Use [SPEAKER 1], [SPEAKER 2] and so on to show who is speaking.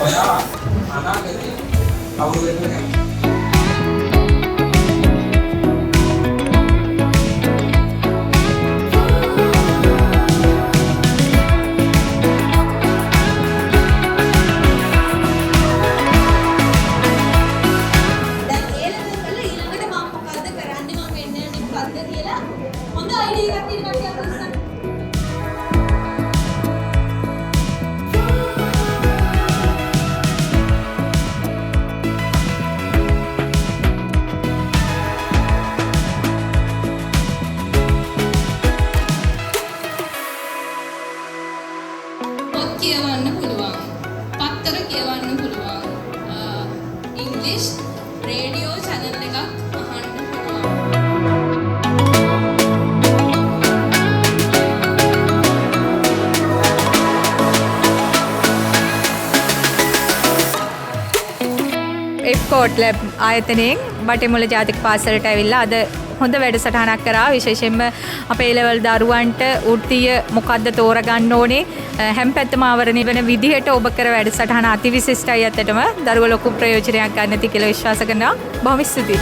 [SPEAKER 1] ඔයා අනාගතේ කවුරු වෙන්නද කැමති?
[SPEAKER 2] කියවන්න පුළුවන්. පත්තර කියවන්න පුළුවන්. ඉංග්‍රීසි රේඩියෝ channel එකක් අහන්න පුළුවන්.
[SPEAKER 3] Fcode lab ආයතනයෙන් බටෙමුල ජාතික පාසලට ඇවිල්ලා අද හොඳ වැඩසටහනක් කරා. විශේෂයෙන්ම අපේ A-level දරුවන්ට වෘත්තීය මොකද්ද තෝරගන්න ඕනේ හැම පැත්තම ආවරණය වෙන විදිහට ඔබ කර වැඩසටහන අතිවිශිෂ්ටයි. අතටම දරුවෝ ලොකු ප්‍රයෝජනයක් ගන්න ඇති කියලා විශ්වාස කරනවා. බොහොම ස්තුතියි.